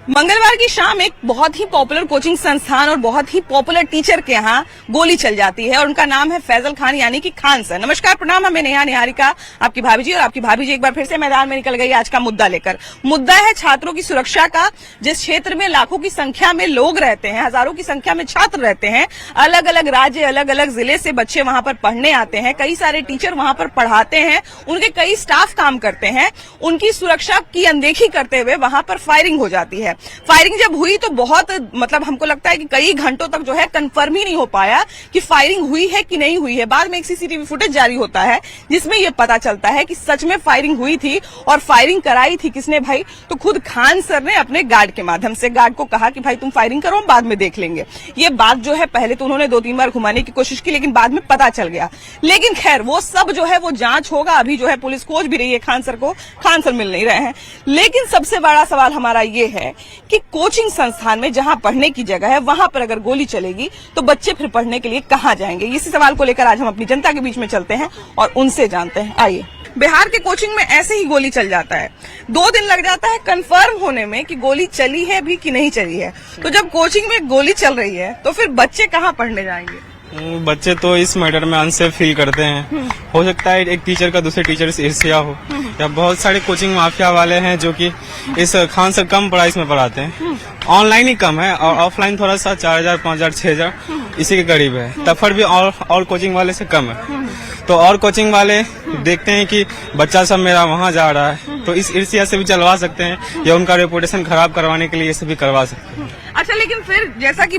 मंगलवार की शाम एक बहुत ही पॉपुलर कोचिंग संस्थान और बहुत ही पॉपुलर टीचर के यहाँ गोली चल जाती है और उनका नाम है फैजल खान यानी कि खान सर। नमस्कार, प्रणाम, हमें नेहा निहारिका, आपकी भाभी जी। और आपकी भाभी जी एक बार फिर से मैदान में निकल गई आज का मुद्दा लेकर। मुद्दा है छात्रों की सुरक्षा का। जिस क्षेत्र में लाखों की संख्या में लोग रहते हैं, हजारों की संख्या में छात्र रहते हैं, अलग अलग राज्य, अलग अलग जिले से बच्चे वहां पर पढ़ने आते हैं, कई सारे टीचर वहां पर पढ़ाते हैं, उनके कई स्टाफ काम करते हैं, उनकी सुरक्षा की अनदेखी करते हुए वहां पर फायरिंग हो जाती है। फायरिंग जब हुई तो बहुत हमको लगता है कि कई घंटों तक जो है कंफर्म ही नहीं हो पाया कि फायरिंग हुई है कि नहीं हुई है। बाद में एक सीसीटीवी फुटेज जारी होता है जिसमें यह पता चलता है कि सच में फायरिंग हुई थी। और फायरिंग कराई थी किसने भाई? तो खुद खान सर ने अपने गार्ड के माध्यम से गार्ड को कहा कि भाई तुम फायरिंग करो, बाद में देख लेंगे। ये बात जो है पहले तो उन्होंने 2-3 बार घुमाने की कोशिश की, लेकिन बाद में पता चल गया। लेकिन खैर वो सब जो है वो जांच होगा। अभी जो है पुलिस खोज भी रही है खान सर को, खान सर मिल नहीं रहे हैं। लेकिन सबसे बड़ा सवाल हमारा ये है कि कोचिंग संस्थान में जहां पढ़ने की जगह है वहां पर अगर गोली चलेगी तो बच्चे फिर पढ़ने के लिए कहां जाएंगे? इसी सवाल को लेकर आज हम अपनी जनता के बीच में चलते हैं और उनसे जानते हैं। आइए। बिहार के कोचिंग में ऐसे ही गोली चल जाता है। 2 दिन लग जाता है कंफर्म होने में कि गोली चली है भी कि नहीं चली है। तो जब कोचिंग में गोली चल रही है तो फिर बच्चे कहां पढ़ने जाएंगे? बच्चे तो इस मैटर में अनसेफ फील करते हैं। हो सकता है एक टीचर का दूसरे टीचर से ईर्ष्या हो, या बहुत सारे कोचिंग माफिया वाले हैं जो कि इस खान से कम प्राइस में पढ़ाते हैं। ऑनलाइन ही कम है और ऑफलाइन थोड़ा सा 4000, 5000, 6000 इसी के करीब है। तफर भी और कोचिंग वाले से कम है। तो और कोचिंग वाले देखते हैं कि बच्चा सब मेरा वहाँ जा रहा है, तो इस ईर्ष्या से भी चलवा सकते हैं या उनका रेपुटेशन खराब करवाने के लिए इसे भी करवा सकते हैं। अच्छा, लेकिन फिर जैसा कि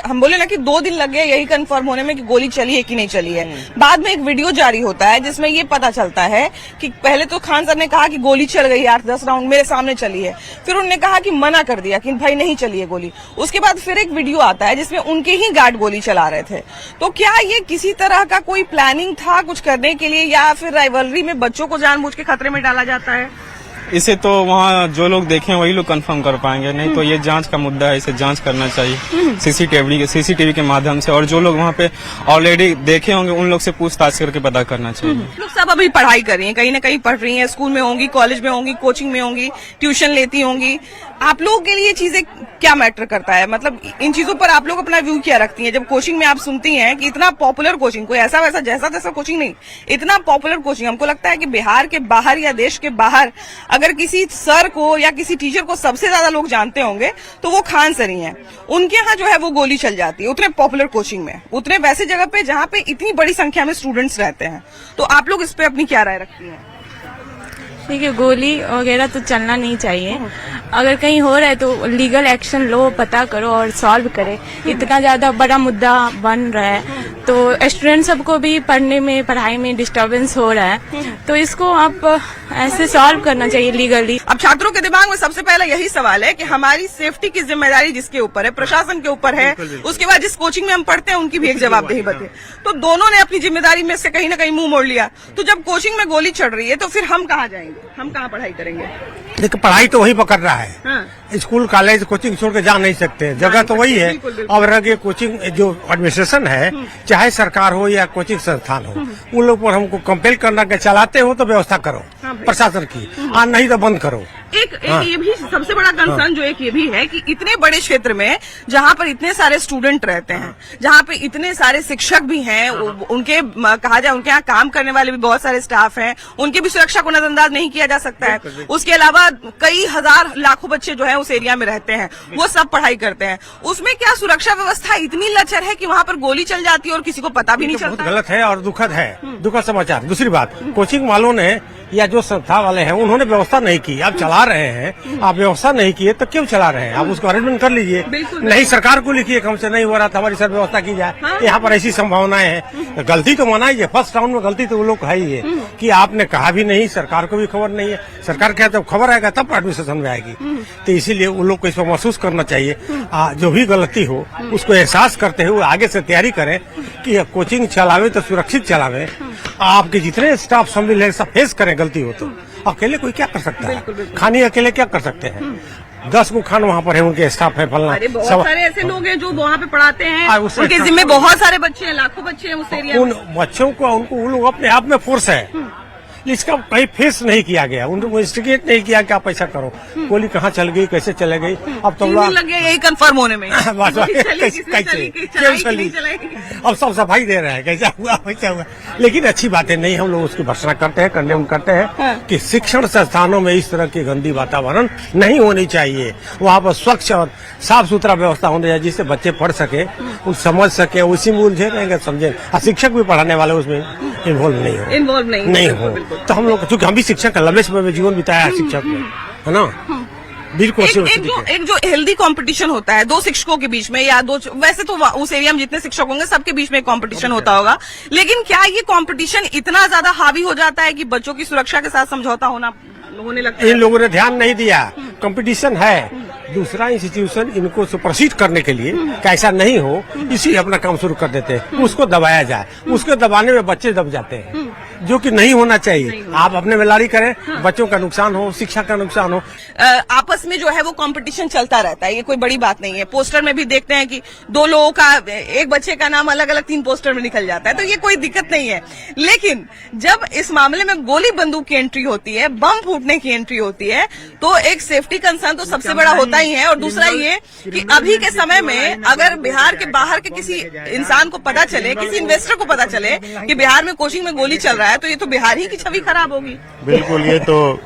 हम बोले ना कि 2 दिन लग गए यही कंफर्म होने में कि गोली चली है कि नहीं चली है। बाद में एक वीडियो जारी होता है जिसमें ये पता चलता है कि पहले तो खान सर ने कहा कि गोली चल गई, 8-10 राउंड मेरे सामने चली है। फिर उन्होंने कहा कि मना कर दिया कि भाई नहीं चली है गोली। उसके बाद फिर एक वीडियो आता है जिसमें उनके ही गार्ड गोली चला रहे थे। तो क्या ये किसी तरह का कोई प्लानिंग था कुछ करने के लिए, या फिर राइवलरी में बच्चों को जानबूझ के खतरे में डाला जाता है? इसे तो वहाँ जो लोग देखें वही लोग कंफर्म कर पाएंगे, नहीं तो ये जांच का मुद्दा है, इसे जांच करना चाहिए सीसीटीवी के माध्यम से। और जो लोग वहाँ पे ऑलरेडी देखे होंगे उन लोग से पूछताछ करके पता करना चाहिए। लोग सब अभी पढ़ाई कर रही हैं, कहीं ना कहीं पढ़ रही हैं, स्कूल में होंगी, कॉलेज में होंगी, कोचिंग में होंगी, ट्यूशन लेती होंगी। आप लोगों के लिए चीजें क्या मैटर करता है? मतलब इन चीजों पर आप लोग अपना व्यू क्या रखती हैं? जब कोचिंग में आप सुनती हैं कि इतना पॉपुलर कोचिंग, कोई ऐसा वैसा जैसा तैसा कोचिंग नहीं, इतना पॉपुलर कोचिंग, हमको लगता है कि बिहार के बाहर या देश के बाहर अगर किसी सर को या किसी टीचर को सबसे ज्यादा लोग जानते होंगे तो वो खान सर ही हैं। उनके यहाँ जो है वो गोली चल जाती है उतने पॉपुलर कोचिंग में, उतने वैसे जगह पे जहाँ पे इतनी बड़ी संख्या में स्टूडेंट्स रहते हैं। तो आप लोग इस पे अपनी क्या राय रखती हैं? ठीक है, गोली वगैरह तो चलना नहीं चाहिए। अगर कहीं हो रहा है तो लीगल एक्शन लो, पता करो और सॉल्व करे। इतना ज्यादा बड़ा मुद्दा बन रहा है तो स्टूडेंट सबको भी पढ़ने में, पढ़ाई में डिस्टर्बेंस हो रहा है, तो इसको आप ऐसे सॉल्व करना चाहिए लीगली। अब छात्रों के दिमाग में सबसे पहला यही सवाल है कि हमारी सेफ्टी की जिम्मेदारी जिसके ऊपर है, प्रशासन के ऊपर है। उसके बाद जिस कोचिंग में हम पढ़ते हैं उनकी भी एक जवाबदेही बते। तो दोनों ने अपनी जिम्मेदारी में से कहीं ना कहीं मुंह मोड़ लिया। तो जब कोचिंग में गोली चढ़ रही है तो फिर हम कहाँ जाएंगे? हम कहाँ पढ़ाई करेंगे? देखिए, पढ़ाई तो वही पकड़ रहा है। हाँ। स्कूल, कॉलेज, कोचिंग छोड़ के जा नहीं सकते, जगह तो वही है। और अगर कोचिंग जो एडमिनिस्ट्रेशन है, चाहे सरकार हो या कोचिंग संस्थान हो, उन लोग पर हमको कंपेल करना के चलाते हो तो व्यवस्था करो प्रशासन की, और नहीं तो बंद करो। एक ये भी सबसे बड़ा कंसर्न जो एक ये भी है कि इतने बड़े क्षेत्र में जहाँ पर इतने सारे स्टूडेंट रहते हैं, जहाँ पे इतने सारे शिक्षक भी हैं, उनके कहा जाए उनके यहाँ काम करने वाले भी बहुत सारे स्टाफ हैं, उनकी भी सुरक्षा को नजरअंदाज नहीं किया जा सकता है। उसके अलावा कई हजार लाखों बच्चे जो है उस एरिया में रहते हैं, वो सब पढ़ाई करते हैं। उसमें क्या सुरक्षा व्यवस्था इतनी लचर है कि वहाँ पर गोली चल जाती है और किसी को पता भी नहीं चलता? बहुत गलत है और दुखद है, दुखद समाचार। दूसरी बात, कोचिंग वालों ने या जो संस्था वाले हैं उन्होंने व्यवस्था नहीं की। आप चला रहे हैं, आप व्यवस्था नहीं किए तो क्यों चला रहे हैं? आप उसको अरेंजमेंट कर लीजिए। नहीं, सरकार को लिखिए हमसे नहीं हो रहा था, हमारी सर व्यवस्था की जाए। हाँ? यहाँ पर ऐसी संभावनाएं हैं। गलती तो मनाइए, फर्स्ट राउंड में गलती तो वो लोग है ही है कि आपने कहा भी नहीं, सरकार को भी खबर नहीं है। सरकार क्या, जब खबर आएगा तब एडमिनिस्ट्रेशन में आएगी। तो इसीलिए उन लोग को इसको महसूस करना चाहिए। जो भी गलती हो उसको एहसास करते हुए आगे से तैयारी करें कि कोचिंग चलावे तो सुरक्षित चलावे। आपके जितने स्टाफ शामिल है सब फेस करें, गलती हो तो। अकेले कोई क्या कर सकता है? खानी अकेले क्या कर सकते हैं? 10 गो खान वहाँ पर है, उनके स्टाफ है, फलना। बहुत सारे ऐसे लोग हैं जो वहाँ पे पढ़ाते हैं, उनके जिम्मे बहुत सारे बच्चे हैं, लाखों बच्चे हैं उस एरिया में। उन बच्चों को, उनको, उन लोग अपने आप में फोर्स है। इसका कहीं फेस नहीं किया गया, उनको इन्वेस्टिगेट नहीं किया क्या पैसा करो, गोली कहाँ चल गई, कैसे चले गई। अब तो 3 दिन लग गया यही कंफर्म होने में। अब सब सफाई दे रहे हैं कैसा हुआ वैसा हुआ। लेकिन अच्छी बात है, नहीं हम लोग उसकी भर्त्सना करते हैं, कंडेम करते हैं कि शिक्षण संस्थानों में इस तरह की गंदी वातावरण नहीं होनी चाहिए। वहाँ पर स्वच्छ और साफ सुथरा व्यवस्था होनी चाहिए जिससे बच्चे पढ़ सके, उन समझ सके, उसी में उलझे रहेंगे समझे। और शिक्षक भी पढ़ाने वाले उसमें इन्वॉल्व नहीं हो तो हम लोग, क्योंकि हम भी शिक्षक का लंबे समय में जीवन बिताया है शिक्षक में, है ना। बिल्कुल एक जो हेल्दी कंपटीशन होता है दो शिक्षकों के बीच में, या दो, वैसे तो उस एरिया में जितने शिक्षक होंगे सबके बीच में कंपटीशन होता होगा, लेकिन क्या ये कंपटीशन इतना ज्यादा हावी हो जाता है कि बच्चों की सुरक्षा के साथ समझौता होने लगता है? इन लोगों ने ध्यान नहीं दिया। कंपटीशन है, दूसरा इंस्टीट्यूशन इनको सुपरसीड करने के लिए कि ऐसा नहीं हो, इसी अपना काम शुरू कर देते हैं, उसको दबाया जाए। उसके दबाने में बच्चे दब जाते हैं, जो कि नहीं होना चाहिए। आप अपने में लड़ाई करें, बच्चों का नुकसान हो, शिक्षा का नुकसान हो। आपस में जो है वो कंपटीशन चलता रहता है, ये कोई बड़ी बात नहीं है। पोस्टर में भी देखते हैं कि 2 लोगों का, एक बच्चे का नाम अलग अलग 3 पोस्टर में निकल जाता है, तो ये कोई दिक्कत नहीं है। लेकिन जब इस मामले में गोली बंदूक की एंट्री होती है, बम फूटने की एंट्री होती है, तो एक सेफ्टी कंसर्न तो सबसे बड़ा होता ही है। और दूसरा ये कि अभी के समय में अगर बिहार के बाहर के किसी इंसान को पता चले, किसी इन्वेस्टर को पता चले कि बिहार में कोचिंग में गोली चल रहा है, तो ये तो बिहार ही की छवि खराब होगी। बिल्कुल, ये तो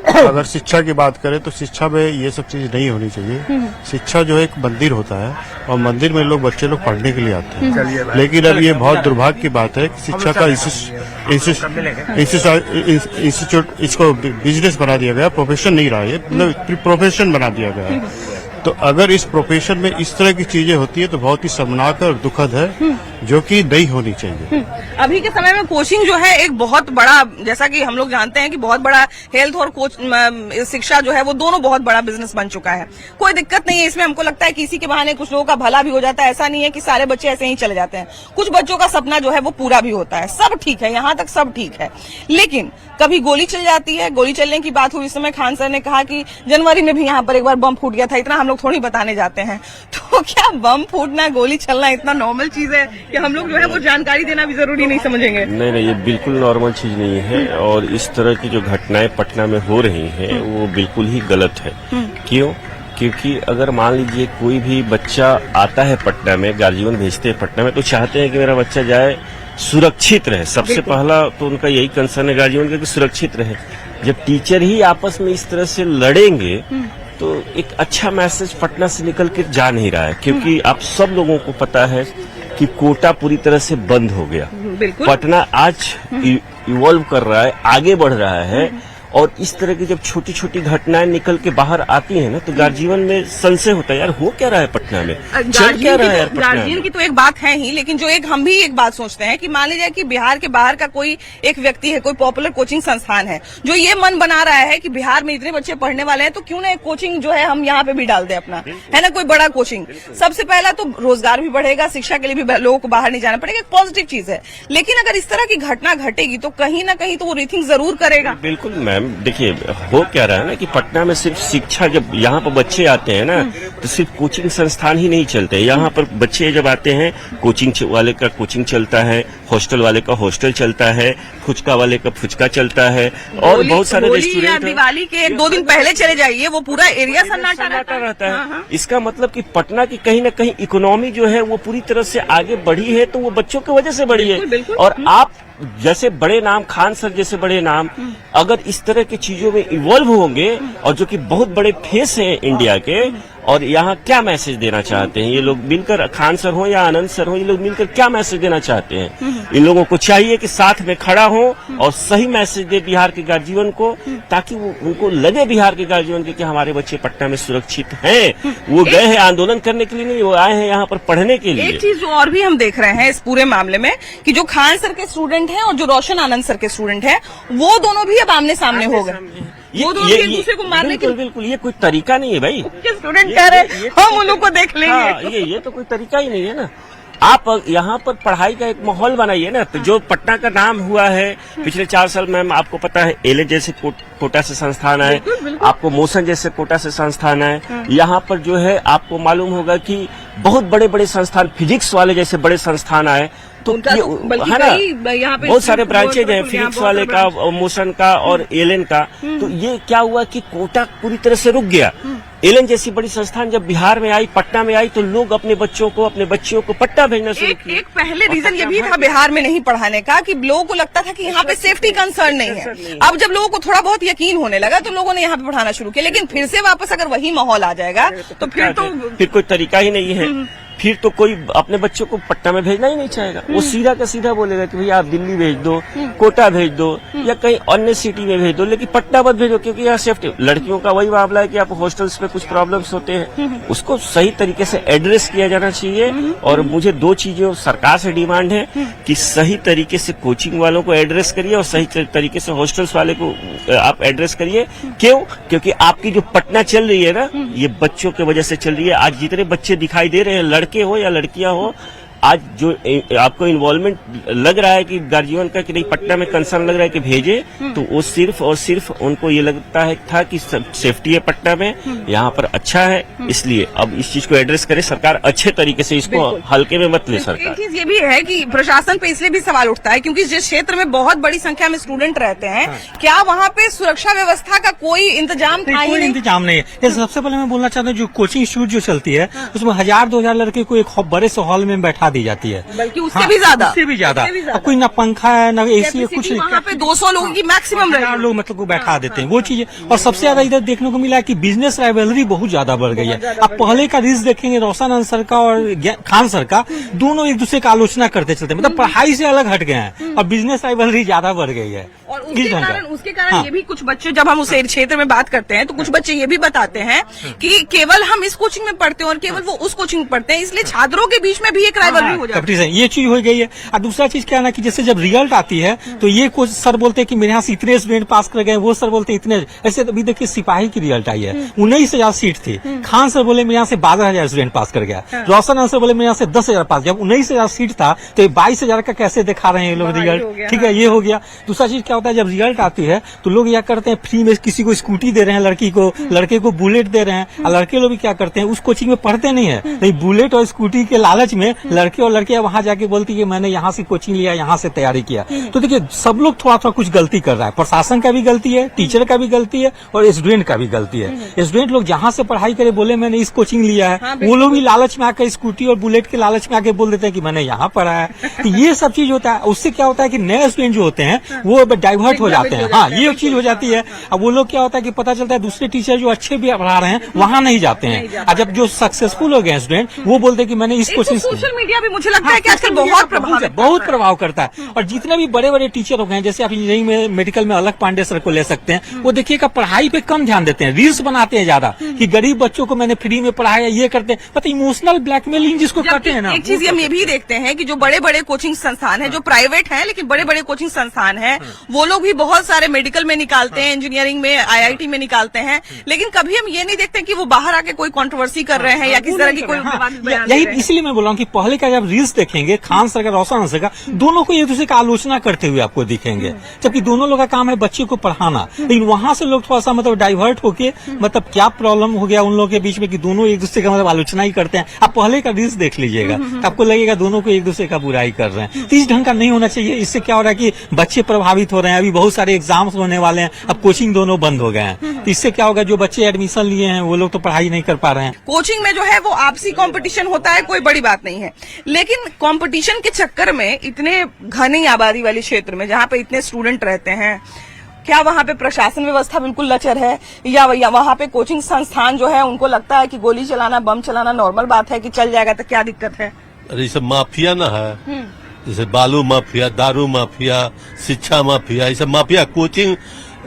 अगर शिक्षा की बात करें तो शिक्षा में ये सब चीज नहीं होनी चाहिए। शिक्षा जो है एक मंदिर होता है, और मंदिर में बच्चे लोग पढ़ने के लिए आते हैं। लेकिन अब ये बहुत दुर्भाग्य की बात है कि शिक्षा का इंस्टीट्यूट इसको बिजनेस बना दिया गया, प्रोफेशन नहीं रहा, ये प्रोफेशन बना दिया गया है। तो अगर इस प्रोफेशन में इस तरह की चीजें होती है तो बहुत ही शर्मनाक और दुखद है, जो कि नहीं होनी चाहिए। अभी के समय में कोचिंग जो है एक बहुत बड़ा, जैसा कि हम लोग जानते हैं कि बहुत बड़ा हेल्थ और शिक्षा जो है वो दोनों बहुत बड़ा बिजनेस बन चुका है। कोई दिक्कत नहीं है इसमें। हमको लगता है कि इसी के बहाने कुछ लोगों का भला भी हो जाता है। ऐसा नहीं है कि सारे बच्चे ऐसे ही चले जाते हैं, कुछ बच्चों का सपना जो है वो पूरा भी होता है। सब ठीक है, यहाँ तक सब ठीक है। लेकिन कभी गोली चल जाती है। गोली चलने की बात हुई, इस समय खान सर ने कहा कि जनवरी में भी यहाँ पर एक बार बम फूट गया था। इतना हम लोग थोड़ी बताने जाते हैं। तो क्या बम फूटना, गोली चलना इतना नॉर्मल चीज है कि हम लोग जो है वो जानकारी देना भी जरूरी नहीं समझेंगे? नहीं, ये बिल्कुल नॉर्मल चीज नहीं है। और इस तरह की जो घटनाएं पटना में हो रही हैं वो बिल्कुल ही गलत है। क्यों? क्योंकि अगर मान लीजिए कोई भी बच्चा आता है पटना में, गार्जियन भेजते हैं पटना में, तो चाहते हैं कि मेरा बच्चा जाए सुरक्षित रहे। सबसे पहला तो उनका यही कंसर्न है गार्जियन का कि सुरक्षित रहे। जब टीचर ही आपस में इस तरह से लड़ेंगे तो एक अच्छा मैसेज पटना से निकल के जा नहीं रहा है। क्योंकि आप सब लोगों को पता है कि कोटा पूरी तरह से बंद हो गया। पटना आज इवॉल्व कर रहा है, आगे बढ़ रहा है। और इस तरह की जब छोटी छोटी घटनाएं निकल के बाहर आती हैं ना, तो गार्जियन में संशय होता है, यार हो क्या रहा है पटना में, चल क्या रहा है यार पटना में। गार्जियन की तो एक बात है ही, लेकिन जो हम भी एक बात सोचते हैं कि मान लीजिए कि बिहार के बाहर का कोई एक व्यक्ति है, कोई पॉपुलर कोचिंग संस्थान है, जो ये मन बना रहा है कि बिहार में इतने बच्चे पढ़ने वाले हैं, तो क्यों ना एक कोचिंग जो है हम यहाँ पे भी डाल दें अपना, है ना, कोई बड़ा कोचिंग। सबसे पहला तो रोजगार भी बढ़ेगा, शिक्षा के लिए भी लोगों को बाहर नहीं जाना पड़ेगा, एक पॉजिटिव चीज है। लेकिन अगर इस तरह की घटना घटेगी तो कहीं ना कहीं तो वो रीथिंक जरूर करेगा। बिल्कुल मैम, देखिए हो क्या रहा है ना कि पटना में सिर्फ शिक्षा, जब यहाँ पर बच्चे आते हैं ना तो सिर्फ कोचिंग संस्थान ही नहीं चलते। यहाँ पर बच्चे जब आते हैं, कोचिंग वाले का कोचिंग चलता है, हॉस्टल वाले का हॉस्टल चलता है, फुचका वाले का फुचका चलता है, और बहुत सारे रेस्टोरेंट। दिवाली के 2 दिन पहले चले जाइए, वो पूरा एरिया सन्नाटा रहता है। इसका मतलब कि पटना की कहीं न कहीं इकोनॉमी जो है वो पूरी तरह से आगे बढ़ी है, तो वो बच्चों की वजह से बढ़ी है। और आप जैसे बड़े नाम, खान सर जैसे बड़े नाम अगर इस तरह की चीजों में इवॉल्व होंगे, और जो कि बहुत बड़े फेस हैं इंडिया के, और यहाँ क्या मैसेज देना चाहते हैं ये लोग मिलकर, खान सर हो या आनंद सर हो, ये लोग मिलकर क्या मैसेज देना चाहते हैं? इन लोगों को चाहिए कि साथ में खड़ा हो और सही मैसेज दे बिहार के गार्जियन को, ताकि वो उनको लगे बिहार के गार्जियन के कि हमारे बच्चे पटना में सुरक्षित हैं। वो गए हैं आंदोलन करने के लिए नहीं, वो आए हैं यहाँ पर पढ़ने के लिए। एक चीज जो और भी हम देख रहे हैं इस पूरे मामले में कि जो खान सर के स्टूडेंट हैं और जो रोशन आनंद सर के स्टूडेंट हैं, वो दोनों भी अब आमने सामने हो गए। वो दोनों एक दूसरे को मारने के बिल्कुल ये कोई तरीका नहीं है भाई। स्टूडेंट कह रहे हम उन लोगों को देख लेंगे। हाँ, ये तो कोई तरीका ही नहीं है ना। आप यहाँ पर पढ़ाई का एक माहौल बनाइए ना। तो जो पटना का नाम हुआ है पिछले 4 साल में, आपको पता है एलए जैसे कोटा से संस्थान आए, आपको मोशन जैसे कोटा से संस्थान आए। यहाँ पर जो है आपको मालूम होगा कि बहुत बड़े बड़े संस्थान, फिजिक्स वाले जैसे बड़े संस्थान आए, तो उनका तो बल्कि है कई यहाँ ना, पे बहुत सारे ब्रांचेज हैं, यहाँ फिजिक्स बहुत वाले सारे का, मोशन का और एलएन का। तो ये क्या हुआ कि कोटा पूरी तरह से रुक गया। एलएन जैसी बड़ी संस्थान जब बिहार में आई, पटना में आई, तो लोग अपने बच्चों को, अपने बच्चियों को पटना भेजना शुरू किए। एक पहले रीजन ये भी था बिहार में नहीं पढ़ाने का कि लोगों को लगता था कि यहाँ पे सेफ्टी कंसर्न नहीं है। अब जब लोगों को थोड़ा बहुत यकीन होने लगा तो लोगों ने यहाँ पे पढ़ाना शुरू किया, लेकिन फिर से वापस अगर वही माहौल आ जाएगा तो फिर कोई तरीका ही नहीं है। फिर तो कोई अपने बच्चों को पटना में भेजना ही नहीं चाहेगा। वो सीधा का सीधा बोलेगा कि भैया आप दिल्ली भेज दो, कोटा भेज दो या कहीं अन्य सिटी में भेज दो, लेकिन पटना मत भेजो, क्योंकि यहाँ सेफ्टी। लड़कियों का वही मामला है कि आप हॉस्टल्स में कुछ प्रॉब्लम्स होते हैं, उसको सही तरीके से एड्रेस किया जाना चाहिए। और मुझे दो चीजें सरकार से डिमांड है कि सही तरीके से कोचिंग वालों को एड्रेस करिए और सही तरीके से हॉस्टल्स वाले को आप एड्रेस करिए। क्यों? क्योंकि आपकी जो पटना चल रही है ना, ये बच्चों की वजह से चल रही है। आज जितने बच्चे दिखाई दे रहे हैं, लड़के हो या लड़कियां हो, आज जो आपको इन्वॉल्वमेंट लग रहा है कि गार्जियन का कि नहीं पटना में कंसर्न लग रहा है कि भेजे, तो वो सिर्फ और सिर्फ उनको ये लगता है था कि सेफ्टी है पटना में, यहाँ पर अच्छा है, इसलिए अब इस चीज को एड्रेस करे सरकार अच्छे तरीके से, इसको हल्के में मत ले सरकार। एक चीज ये भी है कि प्रशासन पे इसलिए भी सवाल उठता है क्योंकि जिस क्षेत्र में बहुत बड़ी संख्या में स्टूडेंट रहते हैं, क्या वहाँ पे सुरक्षा व्यवस्था का कोई इंतजाम था? कोई इंतजाम नहीं है। जैसे सबसे पहले मैं बोलना चाहता हूँ, जो कोचिंग इंस्टीट्यूट जो चलती है उसमें 1000-2000 लड़के को एक बड़े से हॉल में बैठा दी जाती है, बल्कि उससे भी ज्यादा, उससे भी ज्यादा। अब कोई ना पंखा है ना एसी है, कुछ नहीं। वहाँ पे 200 लोगों की मैक्सिमम 1000 लोग मतलब को बैठा देते हैं, वो चीजें। और सबसे ज्यादा इधर देखने को मिला है कि बिजनेस राइवलरी बहुत ज्यादा बढ़ गई है। अब पहले का रील्स देखेंगे, रोशन अंस सर का और खान सर का, दोनों एक दूसरे का आलोचना करते चलते, मतलब पढ़ाई से अलग हट गए हैं और बिजनेस राइवलरी ज्यादा बढ़ गई है। और उसके कारण ये भी कुछ बच्चे, जब हम उस क्षेत्र में बात करते हैं तो कुछ बच्चे ये भी बताते हैं कि केवल हम इस कोचिंग में पढ़ते हैं और केवल वो उस कोचिंग में पढ़ते हैं, इसलिए छात्रों के बीच में भी एक राइवलरी हो जाती है। ये चीज हो गई है। और दूसरा चीज क्या है ना कि जैसे जब रिजल्ट आती है तो ये कुछ सर बोलते हैं कि मेरे यहाँ से इतने स्टूडेंट पास कर गए, वो सर बोलते हैं इतने। ऐसे अभी देखिए सिपाही की रिजल्ट आई है, 19,000 सीट थी। खान सर बोले मेरे यहाँ से 12,000 स्टूडेंट पास कर गया। रोशन अंस सर बोले मेरे यहाँ से 10,000 पास। जब 19,000 सीट था तो 22,000 का कैसे दिखा रहे हैं ये लोग रिजल्ट? ठीक है, ये हो गया। दूसरा चीज क्या होता है, जब रिजल्ट आती है तो लोग क्या करते हैं, फ्री में किसी को स्कूटी दे रहे हैं, लड़की को, लड़के को बुलेट दे रहे हैं। और लड़के लोग भी क्या करते हैं, उस कोचिंग में पढ़ते नहीं है, नहीं बुलेट और स्कूटी के लालच में लड़के और लड़कियां वहां जाके बोलती है मैंने यहाँ से कोचिंग लिया, यहाँ से तैयारी किया। तो देखिए सब लोग थोड़ा थोड़ा कुछ गलती कर रहा है। प्रशासन का भी गलती है, टीचर का भी गलती है और स्टूडेंट का भी गलती है। स्टूडेंट लोग जहाँ से पढ़ाई करे बोले मैंने इस कोचिंग लिया है, वो लोग भी लालच में आकर स्कूटी और बुलेट के लालच में आके बोल देते हैं कि मैंने यहाँ पढ़ा है। तो ये सब चीज होता है। उससे क्या होता है कि नए स्टूडेंट जो होते हैं वो डाइवर्ट हो जाते हैं। हाँ, ये चीज हो जाती है। अब वो लोग क्या होता है कि पता चलता है दूसरे टीचर जो अच्छे भी पढ़ा रहे हैं वहाँ नहीं जाते हैं। और जब जो सक्सेसफुल हो गए स्टूडेंट वो बोलते हैं कि मैंने इस कोचिंग। सोशल मीडिया भी मुझे लगता है कि आजकल बहुत प्रभाव करता है। और जितने भी बड़े बड़े टीचर हो गए हैं, जैसे आप इंजीनियरिंग में मेडिकल में अलग पांडे सर को ले सकते हैं, वो देखिएगा पढ़ाई पे कम ध्यान देते हैं, रील्स बनाते हैं ज्यादा कि गरीब बच्चों को मैंने फ्री में पढ़ाया, ये करते हैं। पता इमोशनल ब्लैकमेलिंग जिसको करते हैं ना। एक चीज हम ये भी देखते हैं कि जो बड़े बड़े कोचिंग संस्थान है, जो प्राइवेट है लेकिन बड़े बड़े कोचिंग संस्थान है, वो लोग भी बहुत सारे मेडिकल में निकालते हैं, इंजीनियरिंग में, IIT में निकालते हैं, लेकिन कभी हम ये नहीं देखते कि वो बाहर आके कोई कंट्रोवर्सी कर रहे हैं या किसी तरह की कोई यही इसलिए मैं बोल रहा हूँ कि पहले का जब रील्स देखेंगे खान सर का, रोशन सर का, दोनों को एक दूसरे का आलोचना करते हुए आपको दिखेंगे, जबकि दोनों लोग का काम है बच्चे को पढ़ाना। लेकिन वहां से लोग थोड़ा सा मतलब डाइवर्ट होके मतलब क्या प्रॉब्लम हो गया उन लोगों के बीच में कि दोनों एक दूसरे का मतलब आलोचना ही करते हैं। आप पहले का रील्स देख लीजिएगा तो आपको लगेगा दोनों को एक दूसरे का बुराई कर रहे हैं। तो इस ढंग का नहीं होना चाहिए। इससे क्या हो रहा है कि बच्चे प्रभावित हो रहे हैं। अभी बहुत सारे एग्जाम्स होने वाले हैं, अब कोचिंग दोनों बंद हो गए हैं। तो इससे क्या होगा, जो बच्चे एडमिशन लिए हैं वो लोग तो पढ़ाई नहीं कर पा रहे हैं। कोचिंग में जो है वो आपसी कंपटीशन होता है, कोई बड़ी बात नहीं है, लेकिन कंपटीशन के चक्कर में इतने घनी आबादी वाले क्षेत्र में जहाँ पे इतने स्टूडेंट रहते हैं, क्या वहाँ पे प्रशासन व्यवस्था बिल्कुल लचर है या वहाँ पे कोचिंग संस्थान जो है उनको लगता है कि गोली चलाना, बम चलाना नॉर्मल बात है कि चल जाएगा, तो क्या दिक्कत है? अरे ये सब माफिया ना है, जैसे बालू माफिया, दारू माफिया, शिक्षा माफिया, ये सब माफिया कोचिंग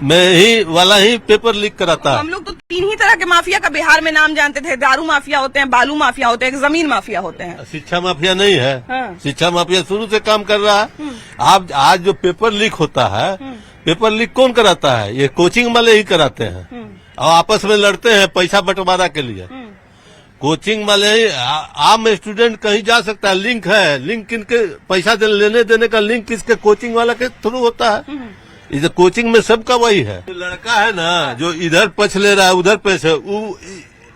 में ही वाला ही पेपर लीक कराता है। हम लोग तो 3 ही तरह के माफिया का बिहार में नाम जानते थे, दारू माफिया होते हैं, बालू माफिया होते हैं, जमीन माफिया होते हैं। शिक्षा माफिया नहीं है। हाँ। शिक्षा माफिया शुरू से काम कर रहा है। आज जो पेपर लीक होता है, पेपर लीक कौन कराता है? ये कोचिंग वाले ही कराते हैं और आपस में लड़ते हैं पैसा बंटवारा के लिए। कोचिंग वाले ही, आम स्टूडेंट कहीं जा सकता है, लिंक है, लिंक किनके पैसा लेने देने का लिंक किसके? कोचिंग वाला के थ्रू होता है। इधर कोचिंग में सबका वही है। लड़का है ना जो इधर पछ ले रहा है उधर पैसे वो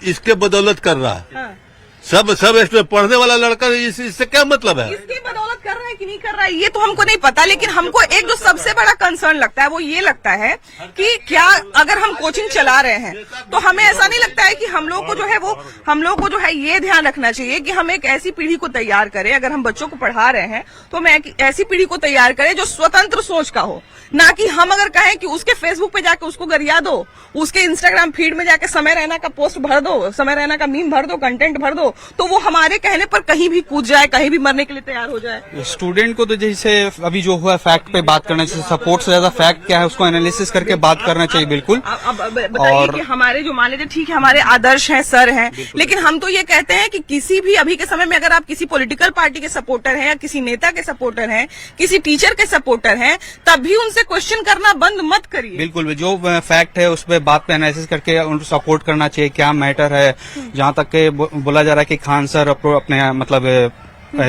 इसके बदौलत कर रहा है। सब इसमें पढ़ने वाला लड़का इससे क्या मतलब है? इसकी बदौलत कर रहा है कि नहीं कर रहा है ये तो हमको नहीं पता, लेकिन हमको एक जो सबसे बड़ा कंसर्न लगता है वो ये लगता है कि क्या अगर हम कोचिंग चला रहे हैं तो हमें ऐसा नहीं लगता है कि हम लोग को जो है ये ध्यान रखना चाहिए कि हम एक ऐसी पीढ़ी को तैयार करें, अगर हम बच्चों को पढ़ा रहे हैं तो हम एक ऐसी पीढ़ी को तैयार करें जो स्वतंत्र सोच का हो, ना कि हम अगर कहें कि उसके फेसबुक पे जाके उसको गरिया दो, उसके इंस्टाग्राम फीड में जाके समय रैना का पोस्ट भर दो, समय रैना का मीम भर दो, कंटेंट भर दो, तो वो हमारे कहने पर कहीं भी कूद जाए, कहीं भी मरने के लिए तैयार हो जाए। स्टूडेंट को तो जैसे अभी जो हुआ फैक्ट पे बात करना चाहिए, सपोर्ट से ज्यादा फैक्ट क्या है उसको एनालिसिस करके बात करना चाहिए। बिल्कुल। अब बताइए कि हमारे जो मान लीजिए ठीक है हमारे आदर्श हैं, सर हैं, लेकिन हम तो ये कहते हैं कि किसी भी अभी के समय में अगर आप किसी पॉलिटिकल पार्टी के सपोर्टर हैं या किसी नेता के सपोर्टर हैं, किसी टीचर के सपोर्टर हैं, तब भी उनसे क्वेश्चन करना बंद मत करिए। बिल्कुल, जो फैक्ट है उस पर बात पे एनालिसिस करके उनको सपोर्ट करना चाहिए। क्या मैटर है, जहां तक के बोला जा रहा है कि खान सर अपने मतलब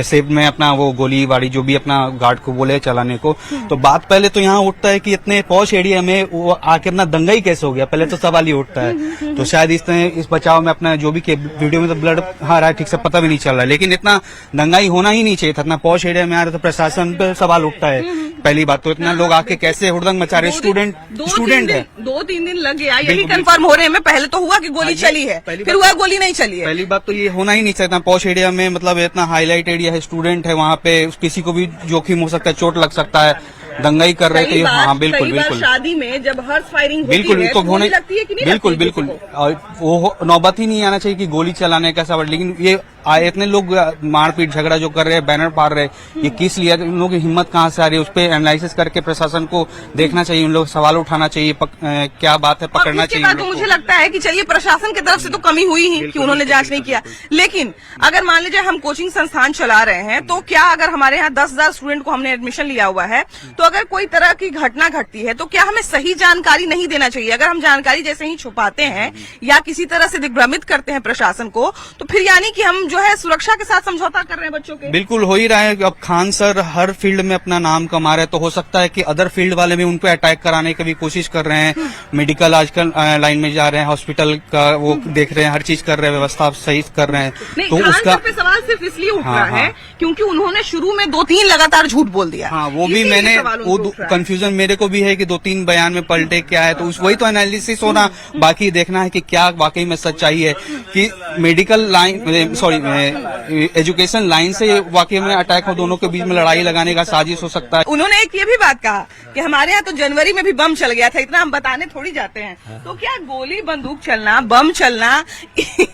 सेब में अपना वो गोली बाड़ी जो भी अपना गार्ड को बोले चलाने को, तो बात पहले तो यहाँ उठता है कि इतने पॉश एरिया में वो आके अपना दंगा ही कैसे हो गया, पहले तो सवाल ही उठता है। तो शायद इस बचाव में अपना जो भी वीडियो में तो ब्लड आ रहा है ठीक से पता भी नहीं चल रहा है, लेकिन इतना दंगा ही होना ही नहीं चाहिए था। इतना पॉश एरिया में आ रहा तो प्रशासन पे सवाल उठता है। पहली बात तो इतना लोग आके कैसे हुड़दंग मचा रहे, स्टूडेंट है। 2-3 दिन लग गया, यही कंफर्म हो रहे हैं। पहले तो हुआ कि गोली चली है, फिर हुआ गोली नहीं चली है। पहली बात तो ये होना ही नहीं चाहिए। पॉश एरिया में मतलब इतना हाईलाइट एरिया है, स्टूडेंट है वहाँ पे, किसी को भी जोखिम हो सकता है, चोट लग सकता है, दंगा ही कर रहे थे। हाँ बिल्कुल बिल्कुल। शादी में जब हर्ष फायरिंग बिल्कुल तो होने लगती है कि नहीं? बिल्कुल बिल्कुल, और वो नौबत ही नहीं आना चाहिए कि गोली चलाने का सवाल। लेकिन ये इतने लोग मारपीट झगड़ा जो कर रहे हैं, बैनर पार रहे, ये किस लिए, उन लोगों की हिम्मत कहाँ से आ रही है, उस पर एनालिसिस करके प्रशासन को देखना चाहिए, उन लोग सवाल उठाना चाहिए, क्या बात है, पकड़ना चाहिए। तो मुझे लगता है कि चलिए प्रशासन की तरफ से तो कमी हुई ही कि उन्होंने जांच नहीं किया, लेकिन अगर मान लीजिए हम कोचिंग संस्थान चला रहे हैं तो क्या अगर हमारे यहाँ 10,000 स्टूडेंट को हमने एडमिशन लिया हुआ है, तो अगर कोई तरह की घटना घटती है तो क्या हमें सही जानकारी नहीं देना चाहिए? अगर हम जानकारी जैसे ही छुपाते हैं या किसी तरह से दिग्भ्रमित करते हैं प्रशासन को, तो फिर यानी कि हम जो है सुरक्षा के साथ समझौता कर रहे हैं बच्चों के। बिल्कुल हो ही रहा है। अब खान सर हर फील्ड में अपना नाम कमा रहे हैं, तो हो सकता है कि अदर फील्ड वाले भी उन पे अटैक कराने की भी कोशिश कर रहे हैं। मेडिकल आजकल लाइन में जा रहे हैं, हॉस्पिटल का वो देख रहे हैं, हर चीज कर रहे हैं, व्यवस्था सही कर रहे हैं। तो उसका पे सवाल सिर्फ इसलिए उठ रहा है क्योंकि उन्होंने शुरू में 2-3 लगातार झूठ बोल दिया। हाँ, वो भी मैंने वो कंफ्यूजन मेरे को भी है कि 2-3 बयान में पलटे क्या है, तो वही तो एनालिसिस होना, बाकी देखना है कि क्या वाकई में सच्चाई है कि मेडिकल लाइन एजुकेशन लाइन से वाकई में अटैक हो, दोनों के बीच में लड़ाई लगाने का साजिश हो सकता है। उन्होंने एक ये भी बात कहा कि हमारे यहाँ तो जनवरी में भी बम चल गया था, इतना हम बताने थोड़ी जाते हैं। तो क्या गोली बंदूक चलना, बम चलना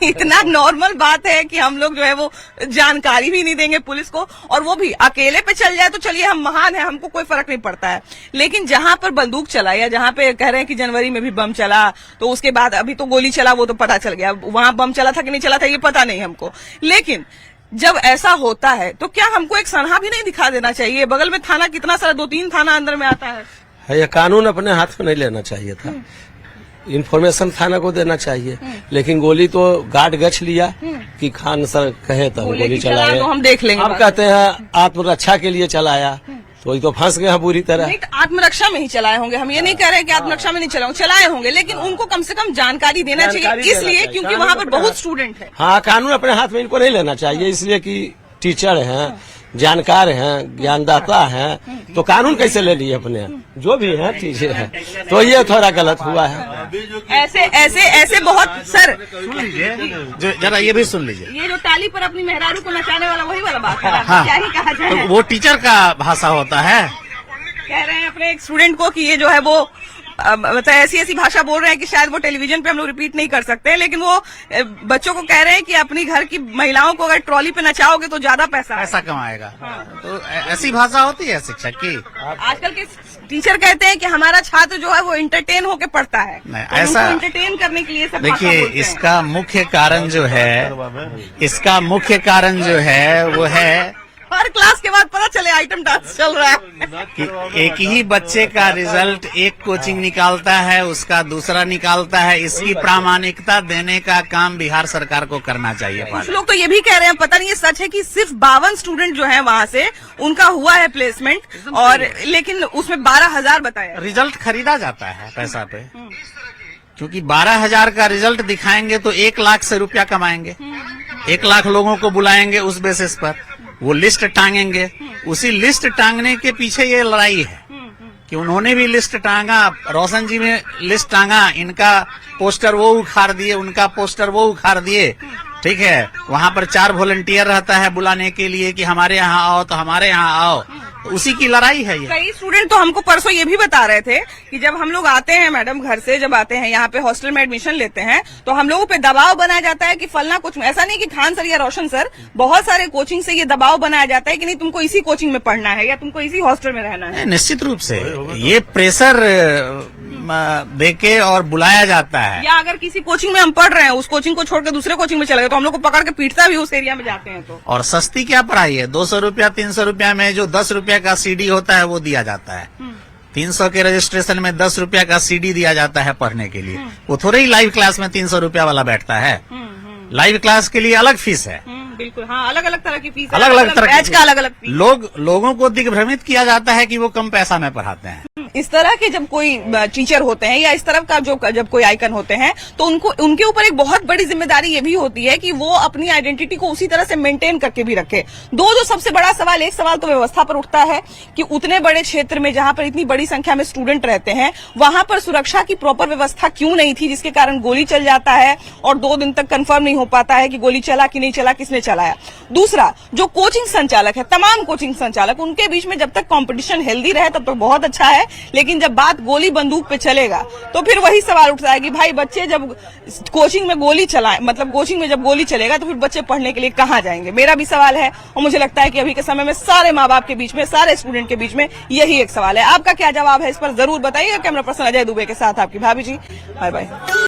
इतना नॉर्मल बात है कि हम लोग जो है वो जानकारी भी नहीं देंगे पुलिस को, और वो भी अकेले पे चल जाए तो चलिए हम महान है, हमको कोई फर्क नहीं पड़ता है। लेकिन जहां पर बंदूक चला या जहां पे कह रहे हैं कि जनवरी में भी बम चला, तो उसके बाद अभी तो गोली चला, वो तो पता चल गया, वहां बम चला था कि नहीं चला था ये पता नहीं हमको। लेकिन जब ऐसा होता है तो क्या हमको एक सनहा भी नहीं दिखा देना चाहिए? बगल में थाना कितना सारा, 2-3 थाना अंदर में आता है। ये कानून अपने हाथ में नहीं लेना चाहिए था, इन्फॉर्मेशन थाना को देना चाहिए। लेकिन गोली तो गार्ड गछ लिया कि खान सर कहे तो गोली चलाए, हम देख लेंगे। अब कहते हैं आत्मरक्षा के लिए चलाया, तो ये तो फंस गया बुरी तरह। नहीं, तो आत्मरक्षा में ही चलाए होंगे, हम ये नहीं कह रहे हैं कि आत्मरक्षा में नहीं चलाए होंगे, लेकिन उनको कम से कम जानकारी देना चाहिए, इसलिए क्योंकि वहाँ पर बहुत स्टूडेंट है। हाँ, कानून अपने हाथ में इनको नहीं लेना चाहिए, इसलिए कि टीचर हैं, जानकार हैं, ज्ञानदाता हैं, तो कानून कैसे ले लिए अपने? जो भी है टीचर है, तो ये थोड़ा गलत हुआ है। ऐसे बहुत सर सुन लीजिए जरा, ये भी सुन लीजिए। ये जो ताली पर अपनी मेहरारू को नचाने वाला वही वाला बात है। हाँ, क्या ही कहा जाए, तो वो टीचर का भाषा होता है। कह रहे हैं अपने एक स्टूडेंट को कि ये जो है वो मतलब ऐसी भाषा बोल रहे हैं कि शायद वो टेलीविजन पे हम लोग रिपीट नहीं कर सकते, लेकिन वो बच्चों को कह रहे हैं कि अपनी घर की महिलाओं को अगर ट्रॉली पे नचाओगे तो ज्यादा पैसा कमाएगा। तो ऐसी भाषा होती है शिक्षक की। आजकल के टीचर कहते हैं कि हमारा छात्र जो है वो इंटरटेन होके पढ़ता है, तो ऐसा इंटरटेन करने के लिए सब देखिए, इसका मुख्य कारण जो है वो है हर क्लास के बाद पता चले आइटम डांस चल रहा है। एक ही बच्चे का रिजल्ट एक कोचिंग निकालता है, उसका दूसरा निकालता है। इसकी प्रामाणिकता देने का काम बिहार सरकार को करना चाहिए। कुछ लोग तो ये भी कह रहे हैं, पता नहीं ये सच है, कि सिर्फ 52 स्टूडेंट जो है वहाँ से उनका हुआ है प्लेसमेंट, और लेकिन उसमें 12,000 बताया। रिजल्ट खरीदा जाता है पैसा पे, क्योंकि 12,000 का रिजल्ट दिखाएंगे तो 1 लाख से रुपया कमाएंगे। 1 लाख लोगों को बुलाएंगे, उस बेसिस पर वो लिस्ट टांगेंगे। उसी लिस्ट टांगने के पीछे ये लड़ाई है कि उन्होंने भी लिस्ट टांगा, रोशन जी ने लिस्ट टांगा, इनका पोस्टर वो उखाड़ दिए, उनका पोस्टर वो उखाड़ दिए। ठीक है, वहाँ पर 4 वॉलंटियर रहता है बुलाने के लिए कि हमारे यहाँ आओ तो हमारे यहाँ आओ। तो उसी की लड़ाई है ये। कई स्टूडेंट तो हमको परसों ये भी बता रहे थे कि जब हम लोग आते हैं मैडम घर से, जब आते हैं यहाँ पे हॉस्टल में एडमिशन लेते हैं, तो हम लोगों पे दबाव बनाया जाता है कि फलना कोचिंग, ऐसा नहीं कि खान सर या रोशन सर, बहुत सारे कोचिंग से ये दबाव बनाया जाता है कि नहीं तुमको इसी कोचिंग में पढ़ना है या तुमको इसी हॉस्टल में रहना है। निश्चित रूप से ये प्रेशर देके और बुलाया जाता है। या अगर किसी कोचिंग में हम पढ़ रहे हैं, उस कोचिंग को छोड़कर दूसरे कोचिंग में चले गए तो हम लोग को पकड़ के पीटता भी उस एरिया में जाते हैं। तो और सस्ती क्या पढ़ाई है, 200 रुपया 300 रुपया में जो 10 रुपया का सीडी होता है वो दिया जाता है। 300 के रजिस्ट्रेशन में 10 रुपया का सीडी दिया जाता है पढ़ने के लिए। वो थोड़े ही लाइव क्लास में 300 रुपया वाला बैठता है। लाइव क्लास के लिए अलग फीस है। बिल्कुल, हाँ, अलग अलग तरह की फीस, अलग अलग तरह बैच का अलग अलग फीस। लोगों को दिग्भ्रमित किया जाता है कि वो कम पैसा में पढ़ाते हैं। इस तरह के जब कोई टीचर होते हैं या इस तरह का जब कोई आइकन होते हैं, तो उनके ऊपर एक बहुत बड़ी जिम्मेदारी ये भी होती है कि वो अपनी आइडेंटिटी को उसी तरह से मेंटेन करके भी रखे। जो सबसे बड़ा सवाल, एक सवाल तो व्यवस्था पर उठता है कि उतने बड़े क्षेत्र में जहां पर इतनी बड़ी संख्या में स्टूडेंट रहते हैं, वहां पर सुरक्षा की प्रॉपर व्यवस्था क्यों नहीं थी, जिसके कारण गोली चल जाता है और 2 दिन तक कंफर्म नहीं हो पाता है कि गोली चला कि नहीं चला, किसने चलाया। दूसरा, जो कोचिंग संचालक है, तमाम कोचिंग संचालक, उनके बीच में जब तक कंपटीशन हेल्दी रहे तब तक बहुत अच्छा है, लेकिन जब बात गोली बंदूक पे चलेगा तो फिर वही सवाल उठता है कि भाई बच्चे जब कोचिंग में गोली चलाएं, मतलब कोचिंग में जब गोली चलेगा तो फिर बच्चे पढ़ने के लिए कहाँ जाएंगे, मेरा भी सवाल है। और मुझे लगता है कि अभी के समय में सारे माँ बाप के बीच में, सारे स्टूडेंट के बीच में यही एक सवाल है। आपका क्या जवाब है इस पर जरूर बताइएगा। कैमरा पर्सन अजय दुबे के साथ आपकी भाभी जी। Bye bye.